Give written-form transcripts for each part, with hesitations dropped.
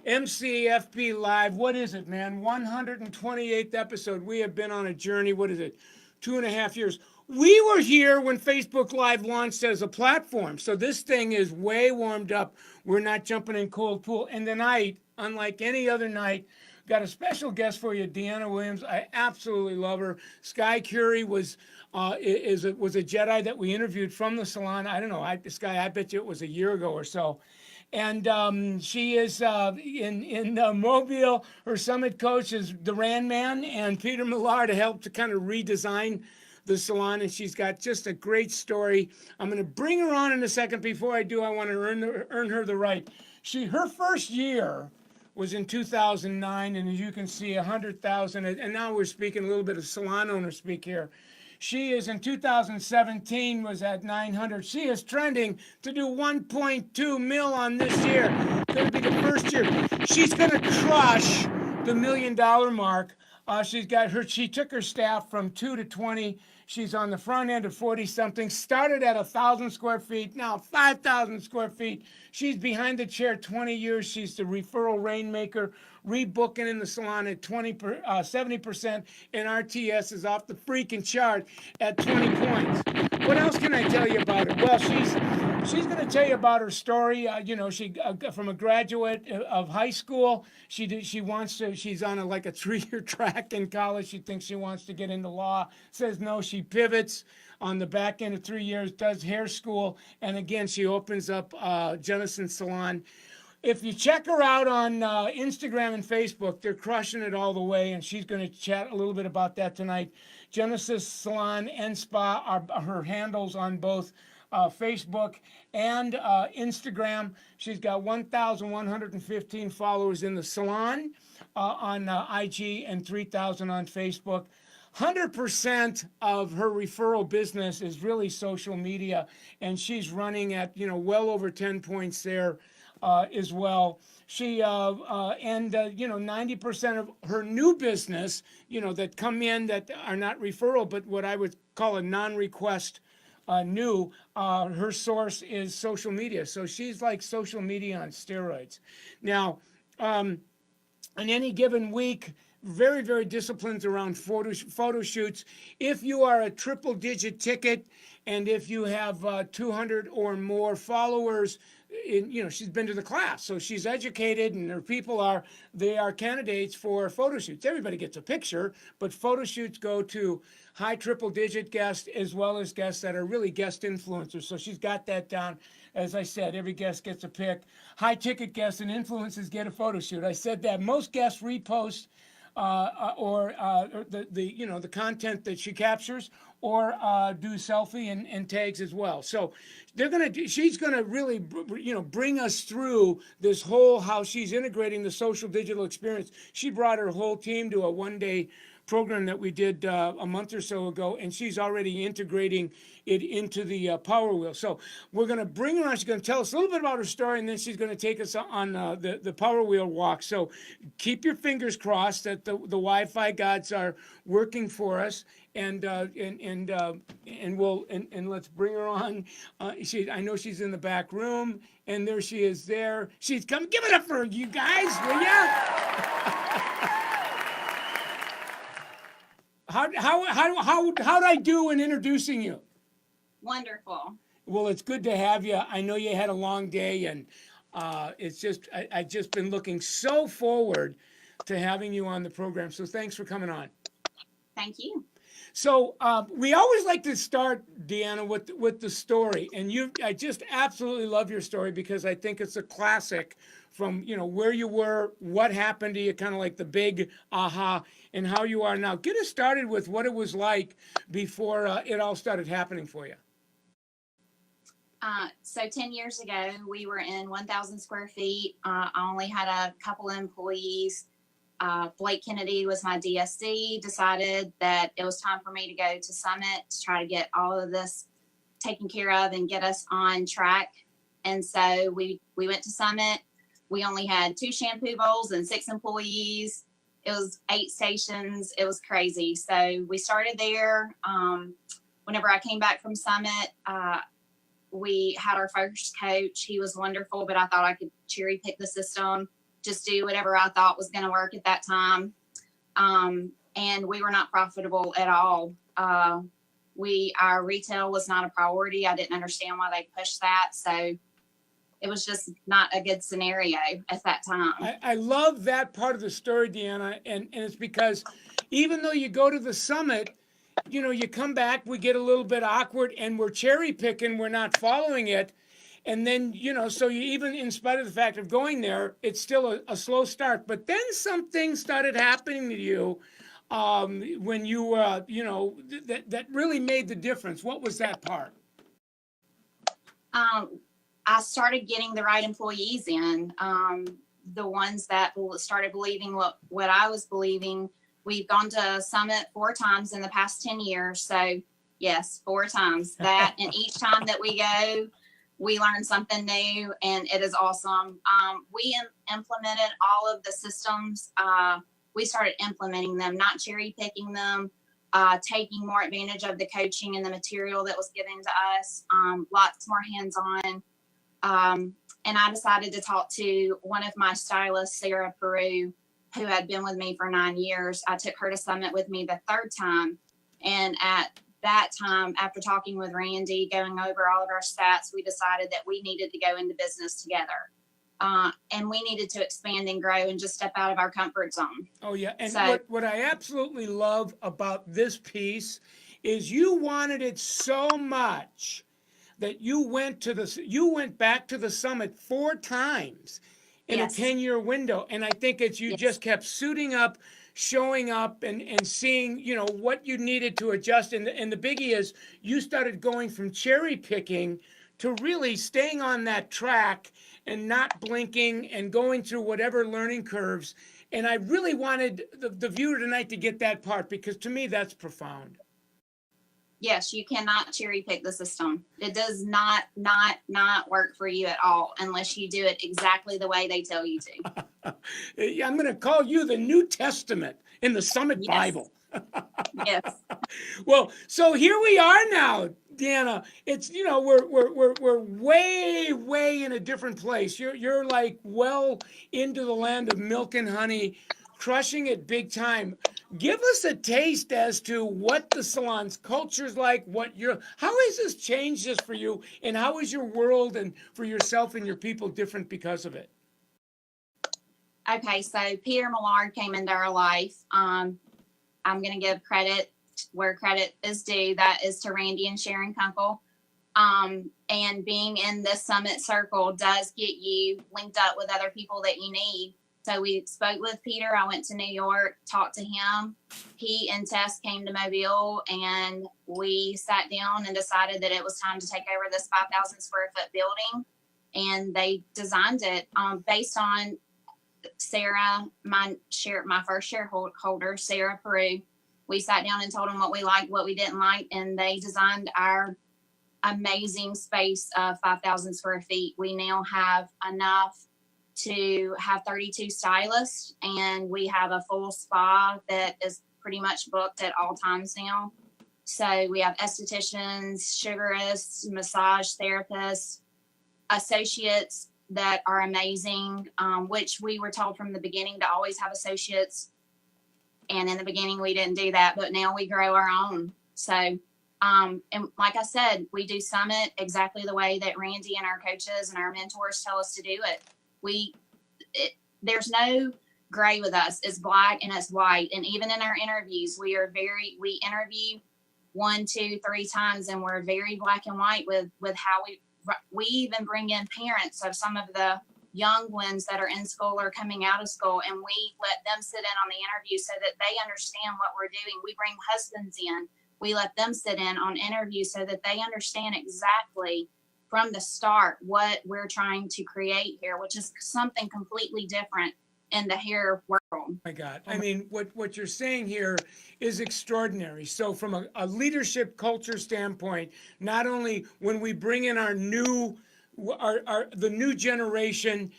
MCFP Live. What is it, man? 128th episode. We have been on a journey. What is it? 2.5 years. We were here when Facebook Live launched as a platform. So this thing is way warmed up. We're not jumping in cold pool. And tonight, unlike any other night, got a special guest for you, Deanna Williams. I absolutely love her. Sky Curie was a Jedi that we interviewed from the salon. I don't know, Sky. I bet you it was a year ago or so. And she is in Mobile. Her summit coach is the Rand Man and Peter Millar to help to kind of redesign the salon. And she's got just a great story. I'm going to bring her on in a second. Before I do, I want to earn her the right. Her first year was in 2009, and as you can see, 100,000. And now we're speaking a little bit of salon owner speak here. She is in 2017 was at 900. She is trending to do 1.2 mil on this year. Going to be the first year. She's going to crush the $1 million mark. She took her staff from 2 to 20. She's on the front end of 40 something. Started at 1,000 square feet, now 5,000 square feet. She's behind the chair 20 years. She's the referral rainmaker, rebooking in the salon at 70%, and RTS is off the freaking chart at 20 points. What else can I tell you about her? Well, she's going to tell you about her story. She from a graduate of high school. She's on like a 3-year track in college. She thinks she wants to get into law. Says no. She pivots on the back end of 3 years. Does hair school, and again she opens up Jennison Salon. If you check her out on Instagram and Facebook, they're crushing it all the way, and she's going to chat a little bit about that tonight. Genesis Salon and Spa are her handles on both Facebook and Instagram. She's got 1,115 followers in the salon on IG and 3,000 on Facebook. 100% of her referral business is really social media, and she's running at well over 10 points there as well. She 90% of her new business, that come in that are not referral, but what I would call a non-request new. Her source is social media, so she's like social media on steroids. Now, on any given week, very, very disciplined around photo shoots. If you are a triple-digit ticket, and if you have 200 or more followers, she's been to the class, so she's educated, and her people they are candidates for photo shoots. Everybody gets a picture, but photo shoots go to high triple-digit guests as well as guests that are really guest influencers. So she's got that down. As I said, every guest gets a pick. High-ticket guests and influencers get a photo shoot. I said that most guests repost or the content that she captures, or do selfie and tags as well. So she's gonna really bring us through this whole how she's integrating the social digital experience. She brought her whole team to a 1-day program that we did a month or so ago, and she's already integrating it into the Power Wheel. So we're going to bring her on. She's going to tell us a little bit about her story, and then she's going to take us on the Power Wheel walk. So keep your fingers crossed that the Wi-Fi gods are working for us, and let's bring her on. I know she's in the back room, and there she is. There she's come. Give it up for you guys, will ya? How'd I do in introducing you? Wonderful. Well, it's good to have you. I know you had a long day, and I've just been looking so forward to having you on the program. So thanks for coming on. Thank you. So we always like to start, Deanna, with the story, and I just absolutely love your story because I think it's a classic from where you were, what happened to you, kind of like the big aha, and how you are now. Get us started with what it was like before it all started happening for you. So 10 years ago, we were in 1,000 square feet. I only had a couple of employees. Blake Kennedy was my DSD, decided that it was time for me to go to Summit to try to get all of this taken care of and get us on track. And so we went to Summit. We only had 2 shampoo bowls and 6 employees. It was 8 stations. It was crazy. So we started there. Whenever I came back from Summit, we had our first coach. He was wonderful, but I thought I could cherry pick the system. just do whatever I thought was going to work at that time. And we were not profitable at all. Our retail was not a priority. I didn't understand why they pushed that. So it was just not a good scenario at that time. I love that part of the story, Deanna, and it's because even though you go to the summit, you know, you come back, we get a little bit awkward and we're cherry picking, we're not following it. And then, you know, so you even, in spite of the fact of going there, it's still a slow start. But then something started happening to you when you, you know, that really made the difference. What was that part? I started getting the right employees in, the ones that started believing what I was believing. We've gone to Summit 4 times in the past 10 years. So yes, 4 times that. And each time that we go, we learn something new and it is awesome. We implemented all of the systems. We started implementing them, not cherry picking them, taking more advantage of the coaching and the material that was given to us, lots more hands-on. And I decided to talk to one of my stylists, Sarah Peru, who had been with me for 9 years. I took her to Summit with me the 3rd time. And at that time, after talking with Randy, going over all of our stats, we decided that we needed to go into business together. And we needed to expand and grow and just step out of our comfort zone. Oh, yeah. And so, what I absolutely love about this piece is you wanted it so much that you went back to the summit 4 times in yes. a 10-year window. And I think it's you Yes. just kept suiting up, showing up and seeing, you know, what you needed to adjust. And the biggie is you started going from cherry picking to really staying on that track and not blinking and going through whatever learning curves. And I really wanted the viewer tonight to get that part because to me that's profound. Yes, you cannot cherry pick the system. It does not work for you at all unless you do it exactly the way they tell you to. I'm going to call you the New Testament in the Summit Yes. Bible. Yes. Well, so here we are now, Deanna. It's, you know, we're way in a different place. You're like well into the land of milk and honey, crushing it big time. Give us a taste as to what the salon's culture's like, how has this changed this for you, and how is your world and for yourself and your people different because of it? Okay, so Peter Millard came into our life. I'm going to give credit where credit is due. That is to Randy and Sharon Kunkel. And being in this summit circle does get you linked up with other people that you need. So we spoke with Peter. I went to New York, talked to him. He and Tess came to Mobile, and we sat down and decided that it was time to take over this 5,000 square foot building. And they designed it based on Sarah, my first shareholder, Sarah Peru. We sat down and told them what we liked, what we didn't like, and they designed our amazing space of 5,000 square feet. We now have enough to have 32 stylists, and we have a full spa that is pretty much booked at all times now. So we have estheticians, sugarists, massage therapists, associates that are amazing, which we were told from the beginning to always have associates. And in the beginning, we didn't do that, but now we grow our own. So, and like I said, we do Summit exactly the way that Randy and our coaches and our mentors tell us to do it. There's no gray with us. It's black and it's white. And even in our interviews, we interview 1, 2, 3 times, and we're very black and white with how we even bring in parents of some of the young ones that are in school or coming out of school, and we let them sit in on the interview so that they understand what we're doing. We bring husbands in. We let them sit in on interviews so that they understand exactly from the start what we're trying to create here, which is something completely different in the hair world. Oh my God. I mean, what you're saying here is extraordinary. So from a leadership culture standpoint, not only when we bring in the new generation,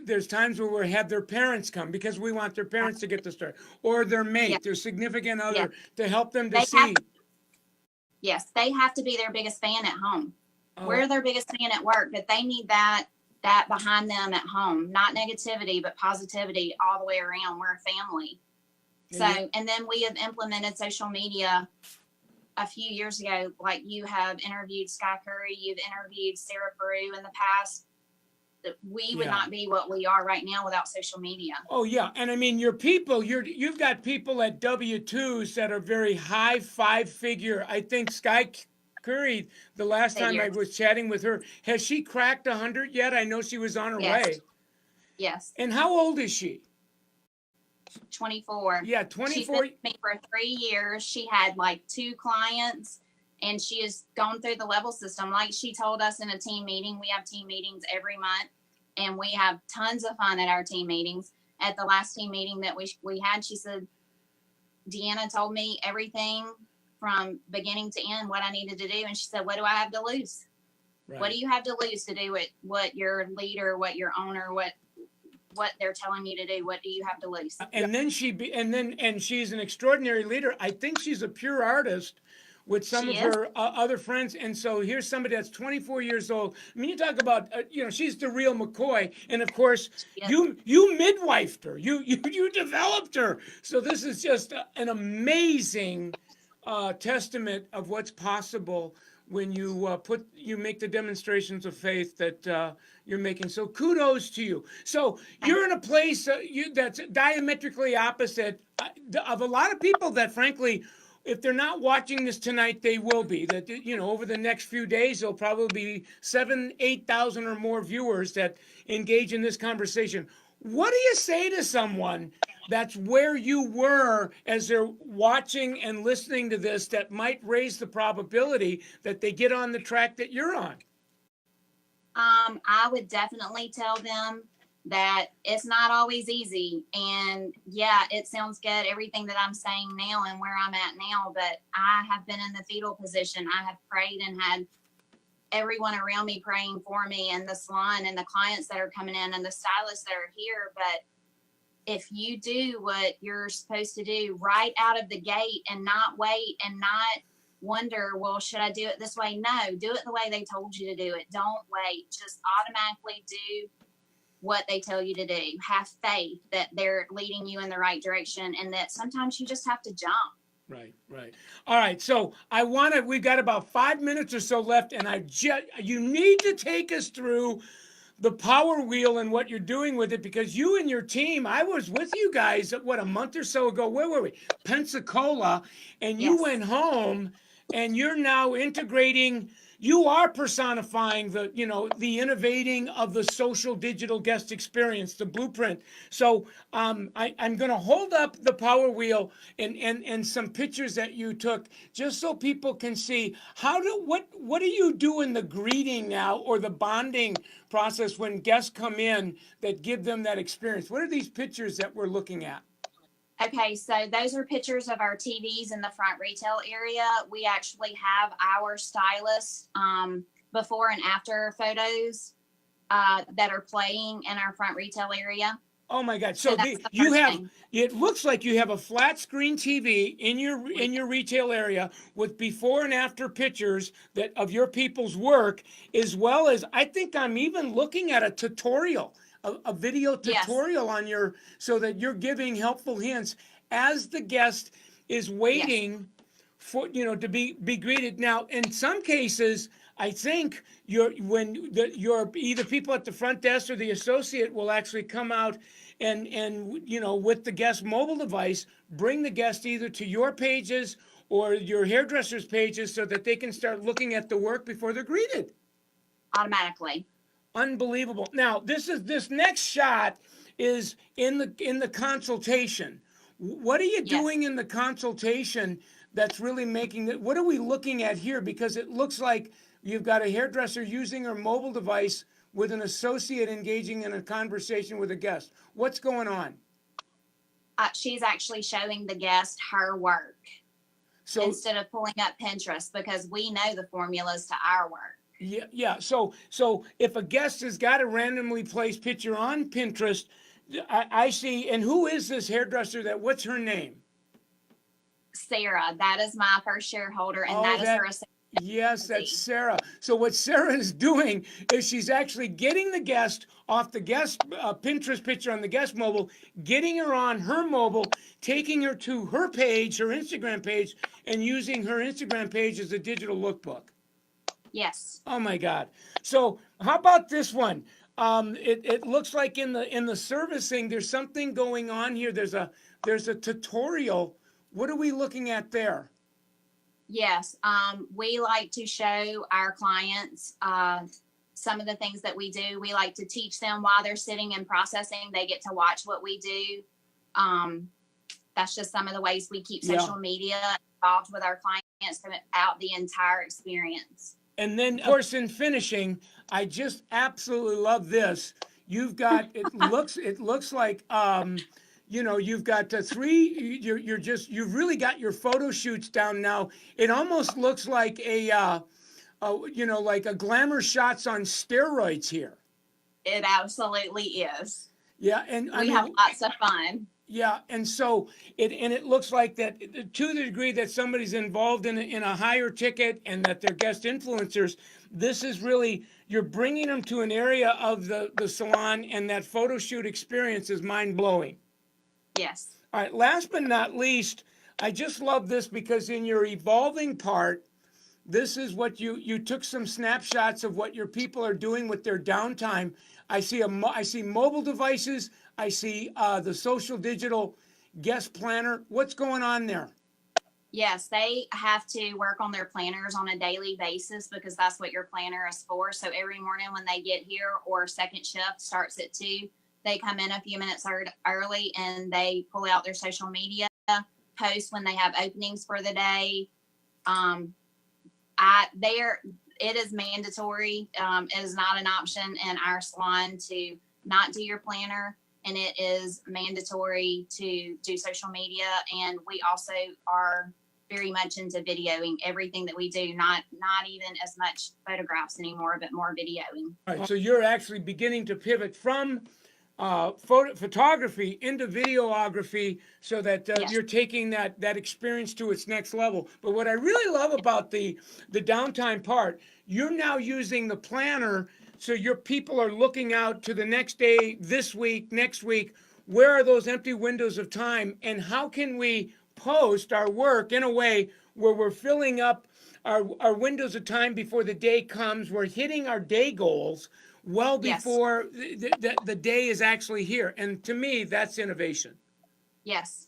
there's times where we have their parents come because we want their parents to get the start, or their mate, their significant other, to help them to see. Yes, they have to be their biggest fan at home. We're their biggest fan at work, but they need that that behind them at home. Not negativity, but positivity all the way around. We're a family. So, and then we have implemented social media a few years ago. Like, you have interviewed Sky Curry, you've interviewed Sarah Peru in the past. We would not be what we are right now without social media. Oh yeah, and I mean, your people, you've got people at W-2s that are very high, five-figure. I think Sky Curry, the last time I was chatting with her, has she cracked 100 yet? I know she was on her way. Yes. And how old is she? 24. Yeah, 24. She's been with me for 3 years. She had like 2 clients, and she has gone through the level system. Like she told us in a team meeting, we have team meetings every month, and we have tons of fun at our team meetings. At the last team meeting that we had, she said, Deanna told me everything from beginning to end, what I needed to do. And she said, what do I have to lose? Right. What do you have to lose to do it? What your leader, what your owner, what they're telling you to do? What do you have to lose? And then she's an extraordinary leader. I think she's a pure artist with some of her other friends. And so here's somebody that's 24 years old. I mean, you talk about, she's the real McCoy. And of course, you midwifed her. You developed her. So this is just an amazing testament of what's possible when you make the demonstrations of faith that you're making. So kudos to you. So you're in a place that's diametrically opposite of a lot of people that, frankly, if they're not watching this tonight, they will be. That, over the next few days, there'll probably be 7,000, 8,000 or more viewers that engage in this conversation. What do you say to someone that's where you were as they're watching and listening to this that might raise the probability that they get on the track that you're on? I would definitely tell them that it's not always easy. And yeah, it sounds good, everything that I'm saying now and where I'm at now, but I have been in the fetal position. I have prayed and had everyone around me praying for me, and the salon and the clients that are coming in and the stylists that are here. But if you do what you're supposed to do right out of the gate and not wait and not wonder, well, should I do it this way? No, do it the way they told you to do it. Don't wait. Just automatically do what they tell you to do. Have faith that they're leading you in the right direction, and that sometimes you just have to jump. Right. All right. So we've got about 5 minutes or so left, and you need to take us through the Power Wheel and what you're doing with it, because you and your team, I was with you guys, a month or so ago. Where were we? Pensacola. And you went home, and you're now integrating. You are personifying the innovating of the social digital guest experience, the blueprint. So I'm going to hold up the Power Wheel and some pictures that you took, just so people can see what do you do in the greeting now, or the bonding process when guests come in that give them that experience. What are these pictures that we're looking at? Okay, so those are pictures of our TVs in the front retail area. We actually have our stylists before and after photos that are playing in our front retail area. Oh my God! So it looks like you have a flat screen TV in your retail area with before and after pictures of your people's work, as well as, I think I'm even looking at a tutorial. A video tutorial on so that you're giving helpful hints as the guest is waiting for to be greeted. Now, in some cases, I think your either people at the front desk or the associate will actually come out and with the guest mobile device, bring the guest either to your pages or your hairdresser's pages, so that they can start looking at the work before they're greeted automatically. Unbelievable. Now, this next shot is in the consultation. What are you doing in the consultation that's really making it? What are we looking at here? Because it looks like you've got a hairdresser using her mobile device with an associate engaging in a conversation with a guest. What's going on? She's actually showing the guest her work, instead of pulling up Pinterest, because we know the formulas to our work. Yeah. So if a guest has got a randomly placed picture on Pinterest, I see. And who is this hairdresser? What's her name? Sarah. That is my first shareholder, and that is her associate. Yes, Let's that's see. Sarah. So what Sarah is doing is she's actually getting the guest off the guest Pinterest picture on the guest mobile, getting her on her mobile, taking her to her page, her Instagram page, and using her Instagram page as a digital lookbook. Yes. Oh my God. So how about this one? It looks like in the servicing, there's something going on here. There's a tutorial. What are we looking at there? Yes. We like to show our clients some of the things that we do. We like to teach them while they're sitting and processing. They get to watch what we do. That's just some of the ways we keep Yeah. social media involved with our clients throughout the entire experience. And then, of course, in finishing, I just absolutely love this. You've got it looks like you've got three. You've really got your photo shoots down now. It almost looks like like a glamour shots on steroids here. It absolutely is. Yeah, and I We mean, have lots of fun. yeah, and so it looks like that to the degree that somebody's involved in a higher ticket and that they're guest influencers, this is really you're bringing them to an area of the salon, and that photo shoot experience is mind blowing. Yes. All right, last but not least, I just love this because in your evolving part, this is what you took some snapshots of what your people are doing with their downtime. I see mobile devices. I see the social digital guest planner. What's going on there? Yes, they have to work on their planners on a daily basis because that's what your planner is for. So every morning when they get here, or second shift starts at 2, they come in a few minutes early and they pull out their social media, post when they have openings for the day. It is mandatory. It is not an option in our salon to not do your planner, and it is mandatory to do social media. And we also are very much into videoing everything that we do. Not even as much photographs anymore, but more videoing. All right, so you're actually beginning to pivot from photography into videography, so that Yes. you're taking that experience to its next level. But what I really love about the downtime part, you're now using the planner, so your people are looking out to the next day, this week, next week. Where are those empty windows of time, and how can we post our work in a way where we're filling up our windows of time before the day comes? We're hitting our day goals well Yes. before the day is actually here. And to me, that's innovation. Yes.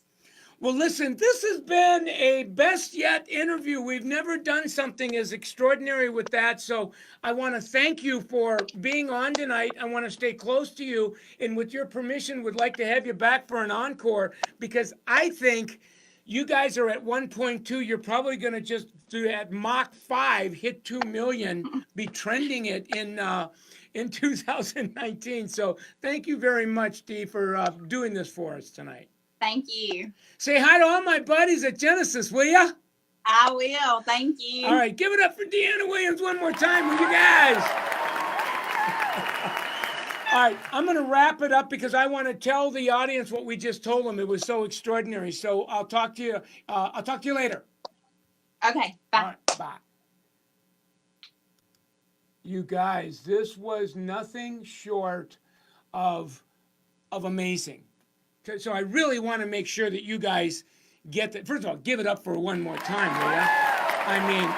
Well, listen, this has been a best yet interview. We've never done something as extraordinary with that. So I want to thank you for being on tonight. I want to stay close to you. And with your permission, would like to have you back for an encore, because I think you guys are at 1.2. You're probably going to just do at Mach 5, hit 2 million, be trending it in 2019. So thank you very much, Dee, for doing this for us tonight. Thank you. Say hi to all my buddies at Genesis, will ya? I will. Thank you. All right, give it up for Deanna Williams one more time, will you guys? All right, I'm going to wrap it up because I want to tell the audience what we just told them. It was so extraordinary. So I'll talk to you. I'll talk to you later. Okay. Bye. All right, bye. You guys, this was nothing short of amazing. So I really want to make sure that you guys get that. First of all, give it up for one more time, will ya? I mean,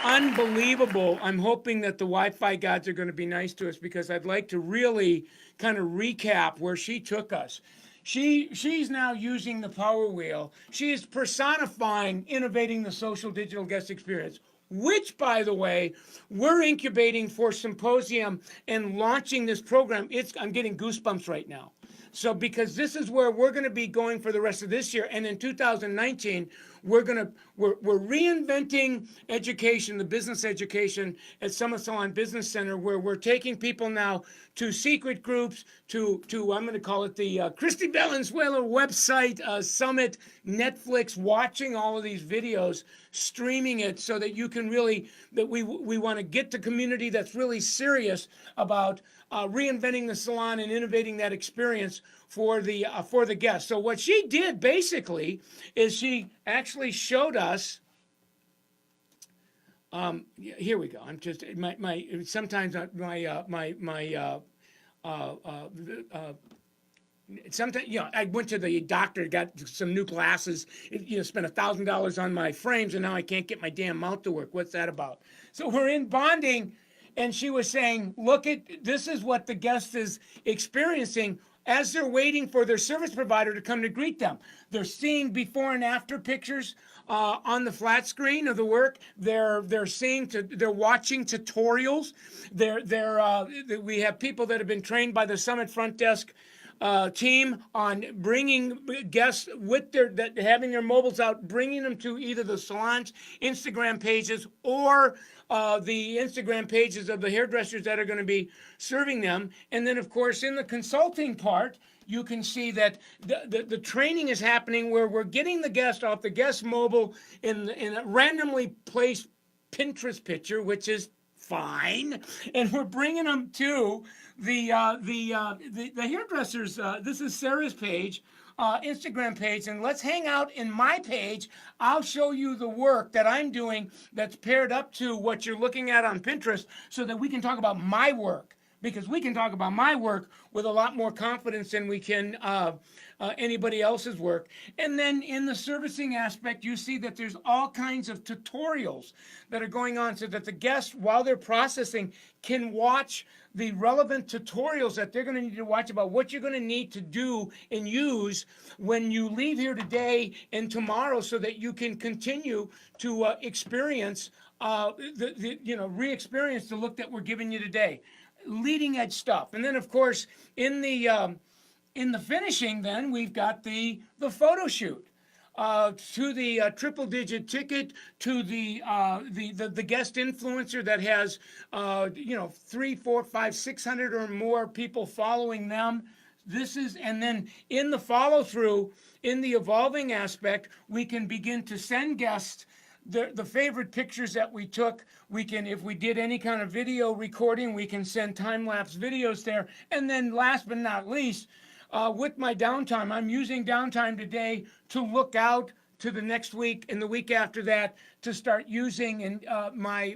unbelievable. I'm hoping that the Wi-Fi gods are going to be nice to us, because I'd like to really kind of recap where she took us. She's now using the Power Wheel. She is personifying innovating the social digital guest experience, which, by the way, we're incubating for Symposium and launching this program. I'm getting goosebumps right now. So because this is where we're going to be going for the rest of this year, and in 2019 we're reinventing education, the business education at Summit Salon Business Center, where we're taking people now to secret groups, to I'm going to call it the Christy Valenzuela website, Summit, Netflix, watching all of these videos, streaming it, so that you can really, that we want to get the community that's really serious about reinventing the salon and innovating that experience for the guests. So what she did basically is she actually showed us Here we go. I'm just my sometimes uh, uh, uh, sometimes I went to the doctor, got some new glasses, spent $1,000 on my frames, and now I can't get my damn mouth to work. What's that about? So we're in bonding, and she was saying, look, at this is what the guest is experiencing as they're waiting for their service provider to come to greet them. They're seeing before and after pictures on the flat screen of the work. They're watching tutorials. We have people that have been trained by the Summit front desk team on bringing guests with having their mobiles out, bringing them to either the salon's Instagram pages or the Instagram pages of the hairdressers that are going to be serving them. And then, of course, in the consulting part, you can see that the training is happening where we're getting the guest off the guest mobile in a randomly placed Pinterest picture, which is fine, and we're bringing them to the hairdressers. This is Sarah's page, Instagram page, and let's hang out in my page. I'll show you the work that I'm doing that's paired up to what you're looking at on Pinterest, so that we can talk about my work. Because we can talk about my work with a lot more confidence than we can anybody else's work. And then in the servicing aspect, you see that there's all kinds of tutorials that are going on so that the guests, while they're processing, can watch the relevant tutorials that they're going to need to watch about what you're going to need to do and use when you leave here today and tomorrow, so that you can continue to experience re-experience the look that we're giving you today. Leading edge stuff. And then, of course, in the finishing, then we've got the photo shoot. To the triple digit ticket, to the guest influencer that has 3, 4, 5, 600 or more people following them. And then in the follow through, in the evolving aspect, we can begin to send guests the favorite pictures that we took. We can, if we did any kind of video recording, we can send time-lapse videos there. And then last but not least, with my downtime, I'm using downtime today to look out to the next week and the week after that, to start using my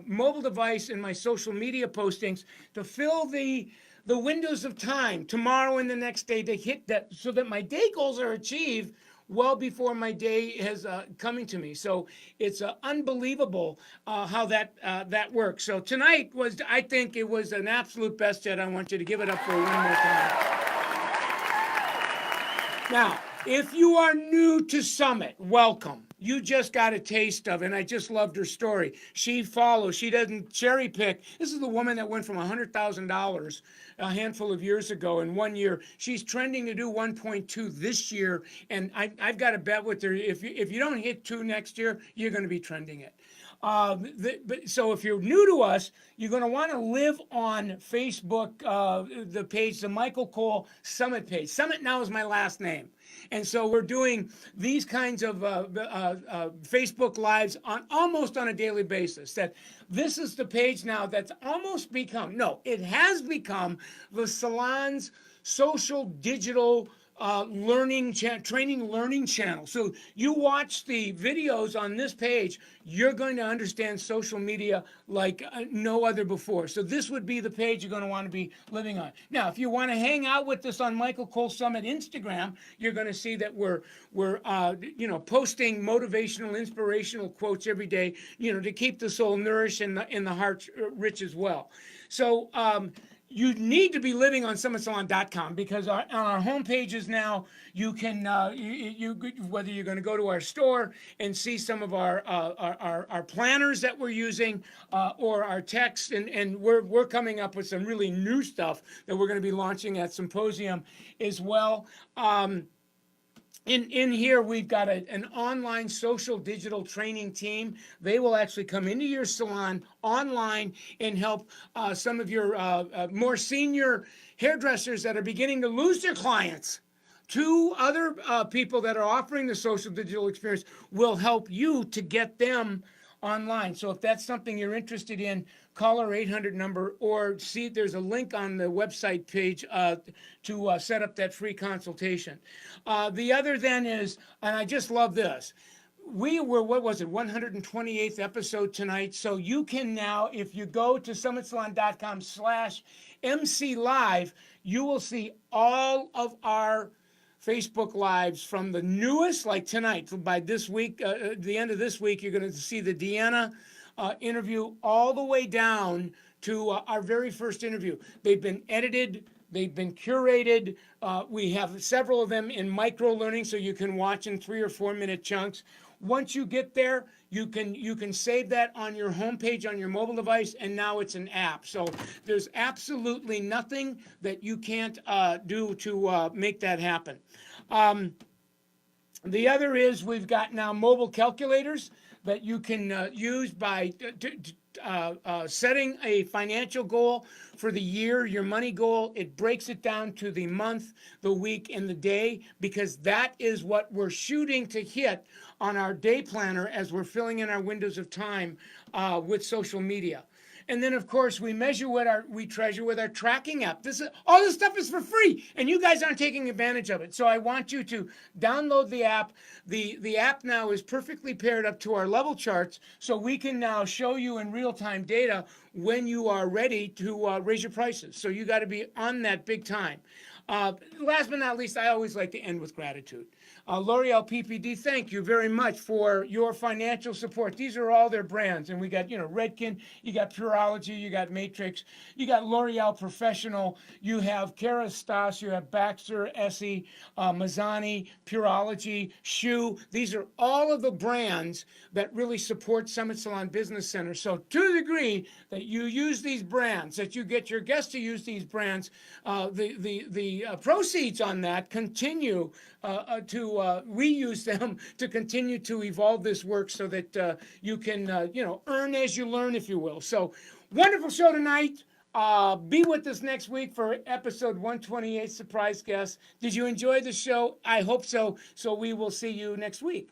mobile device and my social media postings to fill the windows of time tomorrow and the next day, to hit that, so that my day goals are achieved well before my day has coming to me. So it's unbelievable how that works. So tonight I think it was an absolute best yet. I want you to give it up for one more time. Now, if you are new to Summit, welcome. You just got a taste of it, and I just loved her story. She follows, she doesn't cherry pick. This is the woman that went from $100,000 a handful of years ago in 1 year. She's trending to do 1.2 this year, and I've got a bet with her. If you don't hit 2 next year, you're going to be trending it. So if you're new to us, you're going to want to live on Facebook, the page, the Michael Cole Summit page. Summit now is my last name. And so we're doing these kinds of Facebook Lives almost on a daily basis. This is the page now that's almost become, no, it has become the salon's social digital training learning channel. So you watch the videos on this page, you're going to understand social media like no other before. So this would be the page you're going to want to be living on. Now, if you want to hang out with us on Michael Cole Summit Instagram, you're going to see that we're posting motivational, inspirational quotes every day, to keep the soul nourished and the heart rich as well. So you need to be living on summitsalon.com, because on our home pages now, you can, whether you're going to go to our store and see some of our planners that we're using, or our text, and we're coming up with some really new stuff that we're going to be launching at Symposium as well. In here, we've got an online social digital training team. They will actually come into your salon online and help some of your more senior hairdressers that are beginning to lose their clients to other people that are offering the social digital experience. Will help you to get them online. So if that's something you're interested in, call our 800 number, or see there's a link on the website page to set up that free consultation. The other then is, and I just love this, we were, what was it, 128th episode tonight. So you can now, if you go to summitsalon.com/MC Live, you will see all of our Facebook Lives from the newest, like tonight, by this week, the end of this week, you're going to see the Deanna interview all the way down to our very first interview. They've been edited, they've been curated. We have several of them in micro learning, so you can watch in 3 or 4 minute chunks. Once you get there, you can save that on your homepage on your mobile device, and now it's an app. So there's absolutely nothing that you can't do to make that happen. The other is we've got now mobile calculators that you can use by setting a financial goal for the year, your money goal. It breaks it down to the month, the week, and the day, because that is what we're shooting to hit on our day planner as we're filling in our windows of time with social media. And then, of course, we measure what we treasure with our tracking app. All this stuff is for free, and you guys aren't taking advantage of it. So I want you to download the app. The app now is perfectly paired up to our level charts, so we can now show you in real-time data when you are ready to raise your prices. So you got to be on that big time. Last but not least, I always like to end with gratitude. L'Oreal PPD, thank you very much for your financial support. These are all their brands, and we got, Redken, you got Purology, you got Matrix, you got L'Oreal Professional, you have Kerastase, you have Baxter, Essie, Mazzani, Purology, Shoe. These are all of the brands that really support Summit Salon Business Center. So to the degree that you use these brands, that you get your guests to use these brands, the proceeds on that continue we use them to continue to evolve this work so that you can, earn as you learn, if you will. So wonderful show tonight. Be with us next week for episode 128, surprise guest. Did you enjoy the show? I hope so. So we will see you next week.